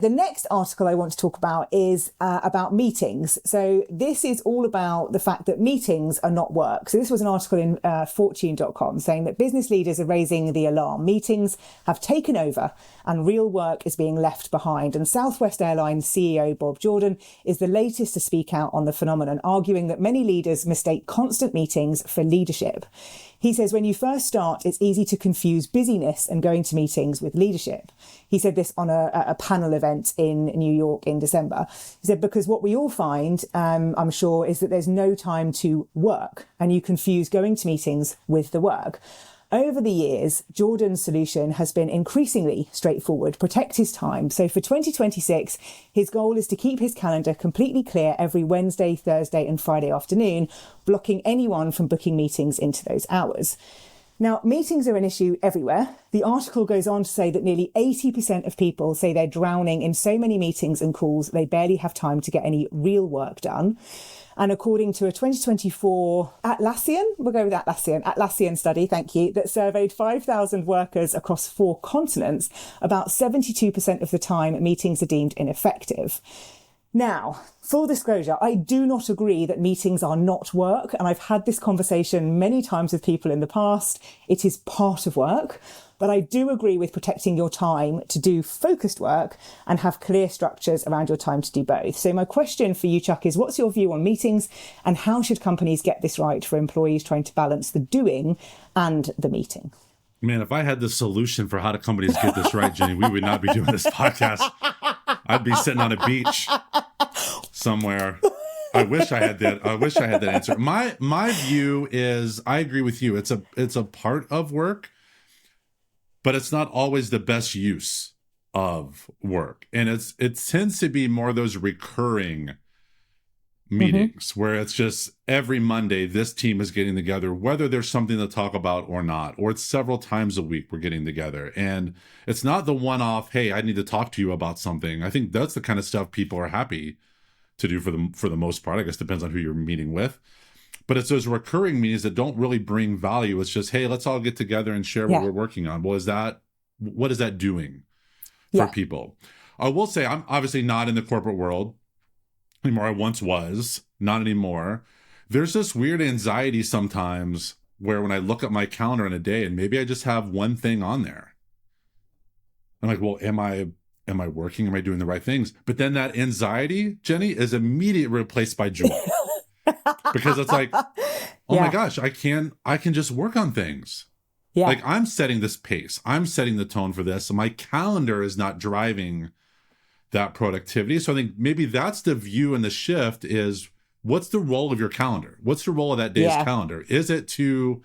The next article I want to talk about is about meetings. So this is all about the fact that meetings are not work. So this was an article in fortune.com saying that business leaders are raising the alarm. Meetings have taken over and real work is being left behind. And Southwest Airlines CEO Bob Jordan is the latest to speak out on the phenomenon, arguing that many leaders mistake constant meetings for leadership. He says, when you first start, it's easy to confuse busyness and going to meetings with leadership. He said this on a panel event in New York in December. He said, because what we all find, I'm sure, is that there's no time to work and you confuse going to meetings with the work. Over the years, Jordan's solution has been increasingly straightforward: protect his time. So for 2026, his goal is to keep his calendar completely clear every Wednesday, Thursday and Friday afternoon, blocking anyone from booking meetings into those hours. Now, meetings are an issue everywhere. The article goes on to say that nearly 80% of people say they're drowning in so many meetings and calls, they barely have time to get any real work done. And according to a 2024 Atlassian study, thank you, that surveyed 5,000 workers across 4 continents, about 72% of the time meetings are deemed ineffective. Now, full disclosure, I do not agree that meetings are not work. And I've had this conversation many times with people in the past. It is part of work. But I do agree with protecting your time to do focused work and have clear structures around your time to do both. So my question for you, Chuck, is what's your view on meetings and how should companies get this right for employees trying to balance the doing and the meeting? Man, if I had the solution for how do companies get this right, Jenni, we would not be doing this podcast. I'd be sitting on a beach somewhere. I wish I had that. I wish I had that answer. My view is I agree with you. It's a part of work, but it's not always the best use of work. And it tends to be more of those recurring meetings where it's just every Monday, this team is getting together, whether there's something to talk about or not, or it's several times a week we're getting together. And it's not the one-off, hey, I need to talk to you about something. I think that's the kind of stuff people are happy to do for the most part. I guess depends on who you're meeting with. But it's those recurring meetings that don't really bring value. It's just, hey, let's all get together and share what we're working on. Well, what is that doing for people? I will say I'm obviously not in the corporate world anymore. I once was, not anymore. There's this weird anxiety sometimes where when I look at my calendar in a day and maybe I just have one thing on there, I'm like, well, am I working? Am I doing the right things? But then that anxiety, Jenni, is immediately replaced by joy. Because it's like, oh my gosh, I can just work on things. Yeah. Like I'm setting this pace. I'm setting the tone for this. And my calendar is not driving that productivity. So I think maybe that's the view and the shift is what's the role of your calendar? What's the role of that day's calendar? Is it to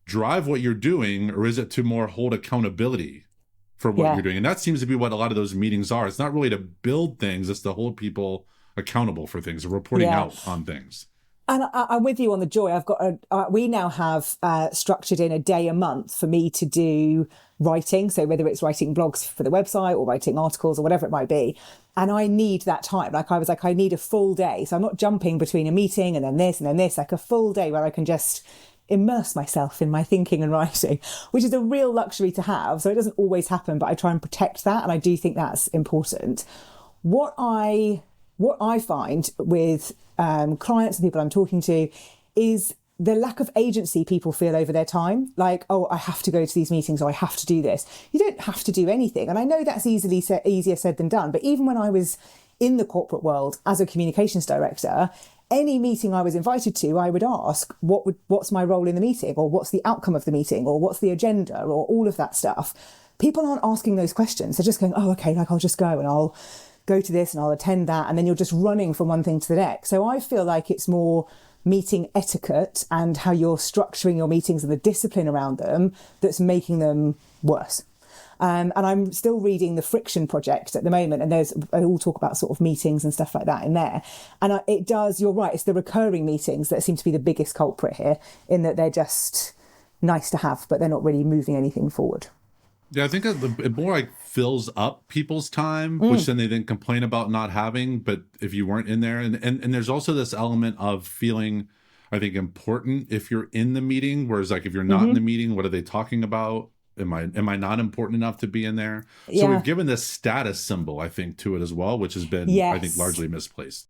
drive what you're doing or is it to more hold accountability for what you're doing? And that seems to be what a lot of those meetings are. It's not really to build things. It's to hold people accountable for things, reporting out on things. And I'm with you on the joy. I've got we now have structured in a day a month for me to do writing. So whether it's writing blogs for the website or writing articles or whatever it might be. And I need that time. I need a full day. So I'm not jumping between a meeting and then this, like a full day where I can just immerse myself in my thinking and writing, which is a real luxury to have. So it doesn't always happen, but I try and protect that. And I do think that's important. What I find with clients and people I'm talking to is the lack of agency people feel over their time. Like, oh, I have to go to these meetings or I have to do this. You don't have to do anything. And I know that's easier said than done. But even when I was in the corporate world as a communications director, any meeting I was invited to, I would ask, what's my role in the meeting? Or what's the outcome of the meeting? Or what's the agenda? Or all of that stuff. People aren't asking those questions. They're just going, oh, okay, like I'll just go and I'll go to this and I'll attend that. And then you're just running from one thing to the next. So I feel like it's more meeting etiquette and how you're structuring your meetings and the discipline around them that's making them worse. And I'm still reading the Friction Project at the moment, and I all talk about sort of meetings and stuff like that in there. And you're right, it's the recurring meetings that seem to be the biggest culprit here, in that they're just nice to have, but they're not really moving anything forward. Yeah, I think it more like fills up people's time, which then they then complain about not having. But if you weren't in there, and there's also this element of feeling, I think, important if you're in the meeting. Whereas like if you're not in the meeting, what are they talking about? Am I not important enough to be in there? So Yeah. we've given this status symbol, I think, to it as well, which has been, I think, Yes. largely misplaced.